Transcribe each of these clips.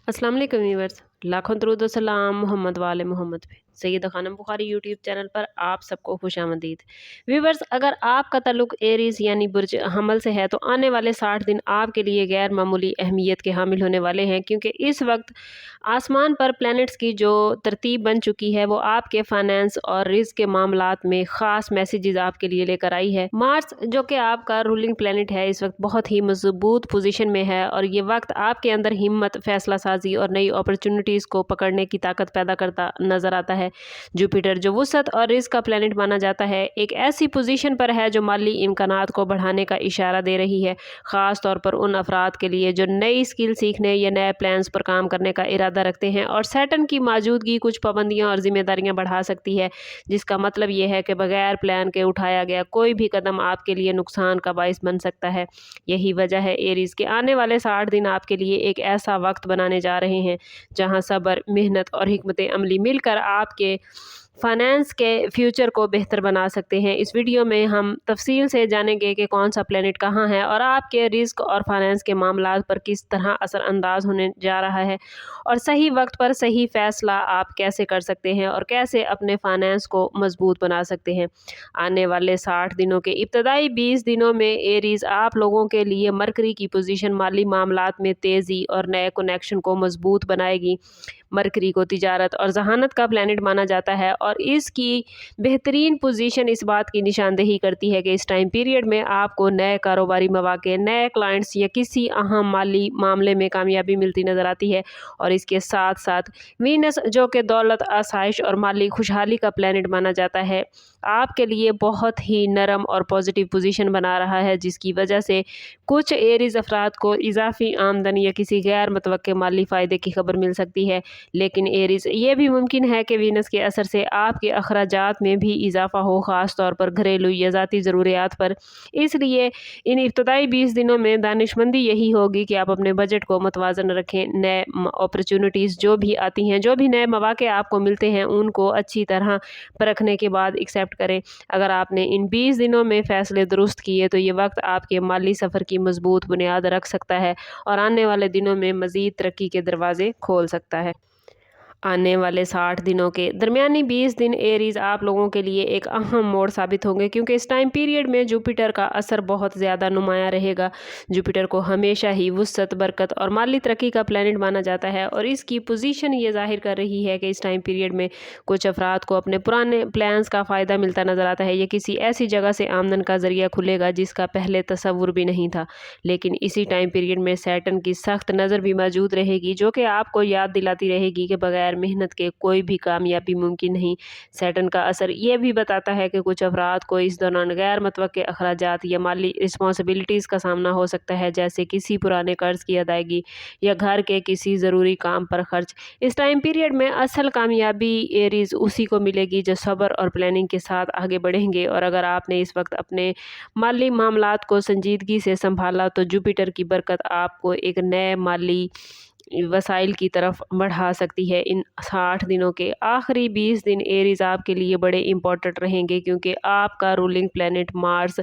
अस्सलाम वालेकुम व्यूअर्स, लाखों दरूद व सलाम मोहम्मद वाले मोहम्मद पे। सैयद खानम बुखारी यूट्यूब चैनल पर आप सबको खुशामदीद। व्यूअर्स, अगर आपका ताल्लुक एरीज यानी बुर्ज हमल से है तो आने वाले 60 दिन आपके लिए गैर मामूली अहमियत के हामिल होने वाले हैं, क्योंकि इस वक्त आसमान पर प्लैनेट्स की जो तरतीब बन चुकी है वो आपके फाइनेंस और रिस्क के मामलात में ख़ास मैसेजेस आपके लिए लेकर आई है। मार्स जो कि आपका रूलिंग प्लैनेट है, इस वक्त बहुत ही मजबूत पोजीशन में है और ये वक्त आपके अंदर हिम्मत, फैसला साजी और नई अपॉर्चुनिटीज़ को पकड़ने की ताकत पैदा करता नजर आता है। जुपिटर जो वुसअत और रिस्क का प्लैनेट माना जाता है, एक ऐसी पोजीशन पर है जो माली इम्कानात को बढ़ाने का इशारा दे रही है, ख़ास तौर पर उन अफराद के लिए जो नई स्किल सीखने या नए प्लान्स पर काम करने का इरादा रखते हैं। और सैटर्न की मौजूदगी कुछ पाबंदियां और जिम्मेदारियां बढ़ा सकती है, जिसका मतलब ये है कि बगैर प्लान के उठाया गया कोई भी कदम आपके लिए नुकसान का बाइस बन सकता है। यही वजह है एरीज के आने वाले 60 दिन आपके लिए एक ऐसा वक्त बनाने जा रहे हैं जहां सब्र, मेहनत और हिकमत अमली मिलकर आपके फाइनेंस के फ्यूचर को बेहतर बना सकते हैं। इस वीडियो में हम तफसील से जानेंगे कि कौन सा प्लैनेट कहाँ है और आपके रिस्क और फाइनेंस के मामलात पर किस तरह असरअंदाज होने जा रहा है, और सही वक्त पर सही फैसला आप कैसे कर सकते हैं और कैसे अपने फाइनेंस को मजबूत बना सकते हैं। आने वाले 60 दिनों के इब्तदाई 20 दिनों में एरीज आप लोगों के लिए मरकरी की पोजीशन माली मामलात में तेज़ी और नए कनेक्शन को मजबूत बनाएगी। मरकरी को तिजारत और जहानत का प्लैनेट माना जाता है और इसकी बेहतरीन पोजीशन इस बात की निशानदेही करती है कि इस टाइम पीरियड में आपको नए कारोबारी मौके, नए क्लाइंट्स या किसी अहम माली मामले में कामयाबी मिलती नज़र आती है। और इसके साथ साथ वीनस जो कि दौलत, आसाइश और माली खुशहाली का प्लैनेट माना जाता है, आपके लिए बहुत ही नरम और पॉजिटिव पोजीशन बना रहा है, जिसकी वजह से कुछ एरीज अफराद को इजाफी आमदन या किसी गैर मुतवक्के माली फ़ायदे की खबर मिल सकती है। लेकिन एरीज ये भी मुमकिन है कि वीनस के असर से आपके अखराजात में भी इजाफा हो, ख़ास तौर पर घरेलू या ज़ाती ज़रूरियात पर। इसलिए इन इब्तदाई 20 दिनों में दानिशमंदी यही होगी कि आप अपने बजट को मुतवाज़न रखें। नए अपॉर्चुनिटीज़ जो भी आती हैं, जो भी नए मौके आपको मिलते हैं, उनको अच्छी तरह परखने के बाद एक्सेप्ट करें। अगर आपने इन 20 दिनों में फ़ैसले दुरुस्त किए तो ये वक्त आपके माली सफ़र की मजबूत बुनियाद रख सकता है और आने वाले दिनों में मज़ीद तरक्की के दरवाजे खोल सकता है। आने वाले 60 दिनों के दरमियानी 20 दिन एरीज आप लोगों के लिए एक अहम मोड़ साबित होंगे, क्योंकि इस टाइम पीरियड में जुपिटर का असर बहुत ज़्यादा नुमाया रहेगा। जुपिटर को हमेशा ही वुसअत, बरकत और माली तरक्की का प्लैनेट माना जाता है और इसकी पोजीशन ये जाहिर कर रही है कि इस टाइम पीरियड में कुछ अफराद को अपने पुराने प्लान्स का फ़ायदा मिलता नज़र आता है या किसी ऐसी जगह से आमदन का ज़रिया खुलेगा जिसका पहले तसव्वुर भी नहीं था। लेकिन इसी टाइम पीरियड में सैटर्न की सख्त नज़र भी मौजूद रहेगी, जो कि आपको याद दिलाती रहेगी कि बगैर मेहनत के कोई भी कामयाबी मुमकिन नहीं। सैटर्न का असर ये भी बताता है कि कुछ अफराद को इस दौरान गैर मुतवक्के अखराजात या माली रिस्पॉन्सिबिलिटीज़ का सामना हो सकता है, जैसे किसी पुराने कर्ज की अदायगी या घर के किसी ज़रूरी काम पर खर्च। इस टाइम पीरियड में असल कामयाबी एरीज उसी को मिलेगी जो सब्र और प्लानिंग के साथ आगे बढ़ेंगे। और अगर आपने इस वक्त अपने माली मामलात को संजीदगी से संभाला तो जुपिटर की बरकत आपको एक नए माली वसाइल की तरफ बढ़ा सकती है। इन 60 दिनों के आखिरी 20 दिन एरीज आपके लिए बड़े इंपॉर्टेंट रहेंगे, क्योंकि आपका रूलिंग प्लैनेट मार्स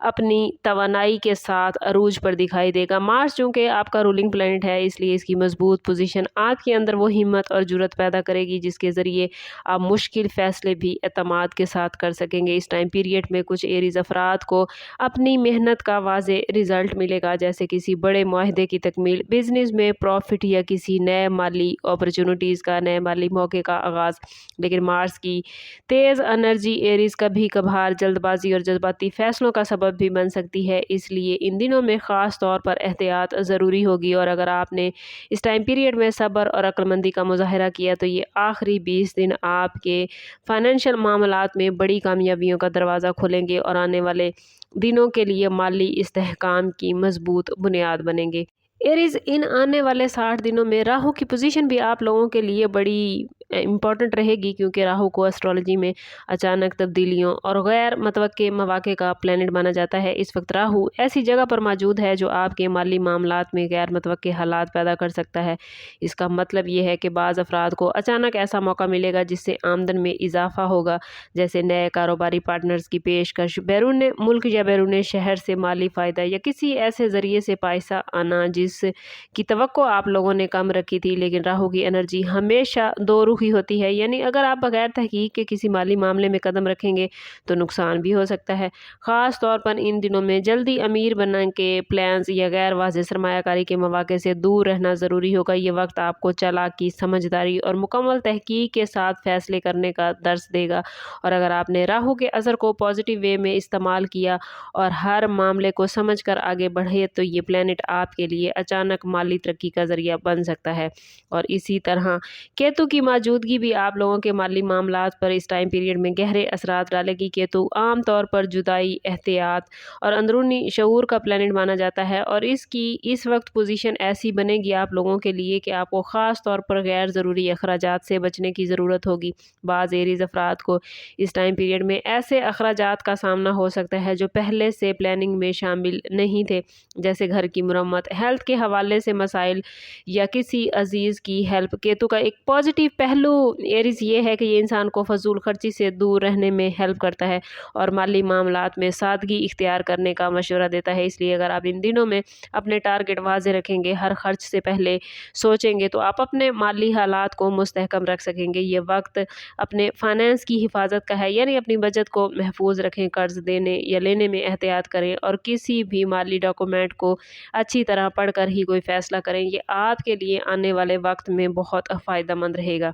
अपनी तवानाई के साथ अरूज पर दिखाई देगा। मार्स चूँकि आपका रूलिंग प्लैनेट है, इसलिए इसकी मजबूत पोजीशन आपके अंदर वो हिम्मत और जुर्रत पैदा करेगी जिसके ज़रिए आप मुश्किल फ़ैसले भी एतमाद के साथ कर सकेंगे। इस टाइम पीरियड में कुछ एरीज अफराद को अपनी मेहनत का वाज़े रिज़ल्ट मिलेगा, जैसे किसी बड़े मुआहदे की तकमील, बिजनेस में प्रॉफिट या किसी नए माली अपॉर्चुनिटीज़ का, नए माली मौके का आगाज़। लेकिन मार्स की तेज़ एनर्जी एरीज कभी कभार जल्दबाजी और जज्बाती फ़ैसलों का सबब भी बन सकती है, इसलिए इन दिनों में ख़ास तौर पर एहतियात ज़रूरी होगी। और अगर आपने इस टाइम पीरियड में सब्र और अक्लमंदी का मुजाहरा किया तो ये आखिरी 20 दिन आपके फाइनेंशियल मामलात में बड़ी कामयाबियों का दरवाज़ा खोलेंगे और आने वाले दिनों के लिए माली इस्तेहकाम की मजबूत बुनियाद बनेंगे। एरीज इन आने वाले 60 दिनों में राहु की पोजीशन भी आप लोगों के लिए बड़ी इम्पॉर्टेंट रहेगी, क्योंकि राहु को एस्ट्रोलॉजी में अचानक तब्दीलियों और गैर मतवक्के मौके का प्लैनेट माना जाता है। इस वक्त राहु ऐसी जगह पर मौजूद है जो आपके माली मामलात में गैर मतवक्के हालात पैदा कर सकता है। इसका मतलब ये है कि बाज़ अफराद को अचानक ऐसा मौका मिलेगा जिससे आमदन में इजाफा होगा, जैसे नए कारोबारी पार्टनर्स की पेशकश, बैरून मुल्क या बैरून शहर से माली फ़ायदा, या किसी ऐसे ज़रिए से पैसा आना जिसकी तवक्को आप लोगों ने कम रखी थी। लेकिन राहु की एनर्जी हमेशा दो रुखी होती है, यानी अगर आप बगैर तहकीक के किसी माली मामले में कदम रखेंगे तो नुकसान भी हो सकता है। ख़ास तौर पर इन दिनों में जल्दी अमीर बनने के प्लान्स या गैर वाज़ेह सरमायाकारी के मौके से दूर रहना ज़रूरी होगा। ये वक्त आपको चालाकी, समझदारी और मुकम्मल तहकीक के साथ फ़ैसले करने का दर्स देगा। और अगर आपने राहु के असर को पॉजिटिव वे में इस्तेमाल किया और हर मामले को समझकर आगे बढ़े तो ये प्लैनेट आपके लिए अचानक माली तरक्की का ज़रिया बन सकता है। और इसी तरह केतु की मौजूदगी भी आप लोगों के माली मामलात पर इस टाइम पीरियड में गहरे असरात डालेगी। केतु आम तौर पर जुदाई, एहतियात और अंदरूनी शऊर का प्लैनेट माना जाता है, और इसकी इस वक्त पोजीशन ऐसी बनेगी आप लोगों के लिए कि आपको ख़ास तौर पर गैर ज़रूरी अखराजात से बचने की ज़रूरत होगी। बाज़ एरीज़ अफराद को इस टाइम पीरियड में ऐसे अखराजात का सामना हो सकता है जो पहले से प्लानिंग में शामिल नहीं थे, जैसे घर की मुरम्मत, हेल्थ के हवाले से मसाइल या किसी अजीज़ की हेल्प। केतु का एक पॉजिटिव पहलू एरीज़ ये है कि ये इंसान को फजूल खर्ची से दूर रहने में हेल्प करता है और माली मामलात में सादगी इख्तियार करने का मशवरा देता है। इसलिए अगर आप इन दिनों में अपने टारगेट वाज़े रखेंगे, हर खर्च से पहले सोचेंगे, तो आप अपने माली हालात को मुस्तहकम रख सकेंगे। ये वक्त अपने फाइनेंस की हिफाजत का है, यानी अपनी बचत को महफूज रखें, कर्ज देने या लेने में एहतियात करें और किसी भी माली डॉक्यूमेंट को अच्छी तरह पढ़कर ही कोई फ़ैसला करें। ये आपके लिए आने वाले वक्त में बहुत फ़ायदेमंद रहेगा।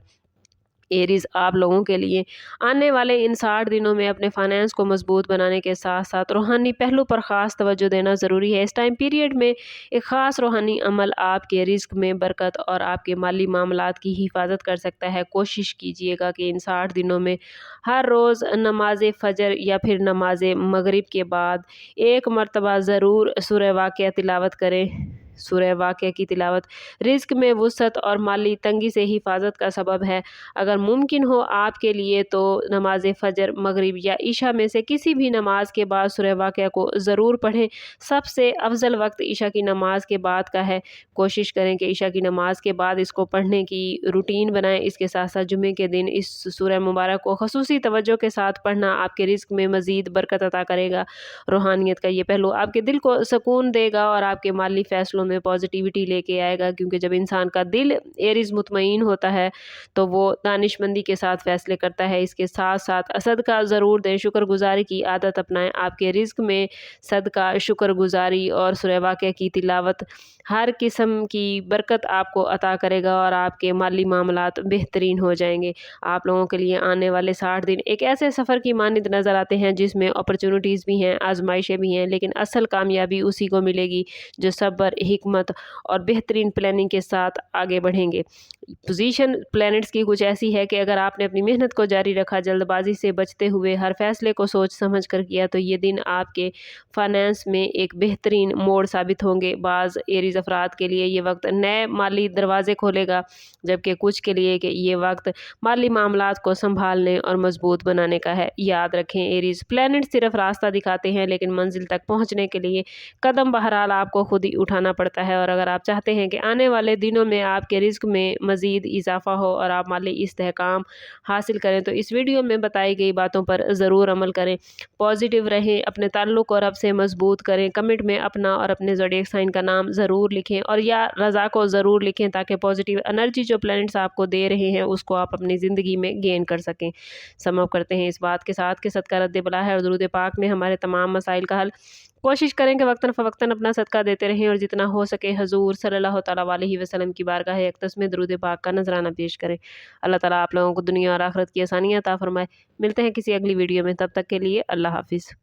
एरीज़ आप लोगों के लिए आने वाले इन 60 दिनों में अपने फाइनेंस को मजबूत बनाने के साथ साथ रूहानी पहलू पर ख़ास तवज्जो देना ज़रूरी है। इस टाइम पीरियड में एक ख़ास रूहानी अमल आपके रिस्क में बरकत और आपके माली मामलात की हिफाजत कर सकता है। कोशिश कीजिएगा कि इन 60 दिनों में हर रोज़ नमाज फ़जर या फिर नमाज मगरिब के बाद एक मरतबा ज़रूर सूरह वाक़िया तिलावत करें। सूरह वाक़िया की तिलावत रिस्क में वुसअत और माली तंगी से हिफाजत का सबब है। अगर मुमकिन हो आपके लिए तो नमाज फ़जर, मगरिब या ईशा में से किसी भी नमाज के बाद सूरह वाक़िया को ज़रूर पढ़ें। सबसे अफजल वक्त ईशा की नमाज के बाद का है। कोशिश करें कि ईशा की नमाज के बाद इसको पढ़ने की रूटीन बनाएं। इसके साथ साथ जुमे के दिन इस सूरह मुबारक को खसूसी तवज्जो के साथ पढ़ना आपके रिस्क में मज़ीद बरकत अता करेगा। रूहानियत का ये पहलू आपके दिल को सुकून देगा और आपके माली फ़ैसलों में पॉजिटिविटी लेके आएगा, क्योंकि जब इंसान का दिल एरीज़ मुतमईन होता है तो वो दानिशमंदी के साथ फ़ैसले करता है। इसके साथ साथ सदका ज़रूर दें, शुक्रगुजारी की आदत अपनाएं। आपके रिज़्क में सदका, शुक्रगुजारी और सूरह वाक़िया की तिलावत हर किस्म की बरकत आपको अता करेगा और आपके माली मामलात बेहतरीन हो जाएंगे। आप लोगों के लिए आने वाले 60 दिन एक ऐसे सफ़र की मानिंद नज़र आते हैं जिसमें अपॉर्चुनिटीज़ भी हैं, आजमाइशें भी हैं, लेकिन असल कामयाबी उसी को मिलेगी जो सब्र, हिकमत और बेहतरीन प्लानिंग के साथ आगे बढ़ेंगे। पोजीशन प्लैनेट्स की कुछ ऐसी है कि अगर आपने अपनी मेहनत को जारी रखा, जल्दबाजी से बचते हुए हर फैसले को सोच समझ कर किया, तो ये दिन आपके फाइनेंस में एक बेहतरीन मोड़ साबित होंगे। बाज़ एरीज़ अफराद के लिए ये वक्त नए माली दरवाजे खोलेगा, जबकि कुछ के लिए कि ये वक्त माली मामलात को संभालने और मजबूत बनाने का है। याद रखें एरीज़, प्लैनेट सिर्फ रास्ता दिखाते हैं, लेकिन मंजिल तक पहुँचने के लिए कदम बहरहाल आपको खुद ही उठाना पड़ता है। और अगर आप चाहते हैं कि आने वाले दिनों में आपके रिस्क में मज़ीद इजाफा हो और आप माली इस्तेहकाम हासिल करें, तो इस वीडियो में बताई गई बातों पर ज़रूर अमल करें। पॉजिटिव रहें, अपने ताल्लुक़ और रब से मजबूत करें। कमेंट में अपना और अपने ज़ोडिएक साइन का नाम ज़रूर लिखें और या रज़ा को ज़रूर लिखें, ताकि पॉजिटिव एनर्जी जो प्लैनेट्स आपको दे रहे हैं उसको आप अपनी ज़िंदगी में गेन कर सकें। सम अप करते हैं इस बात के साथ कि सदका रद्द बला है और दुरूद पाक में हमारे तमाम मसाइल का हल। कोशिश करें कि वक्तन फ़वक्तन अपना सदका देते रहें और जितना हो सके हजूर सल्लल्लाहु तआला अलैहि वसल्लम की बारगाह अक़दस में दुरूद पाक का नजराना पेश करें। अल्लाह ताला आप लोगों को दुनिया और आखिरत की आसानियाँ अता फरमाए। मिलते हैं किसी अगली वीडियो में, तब तक के लिए अल्लाह हाफिज़।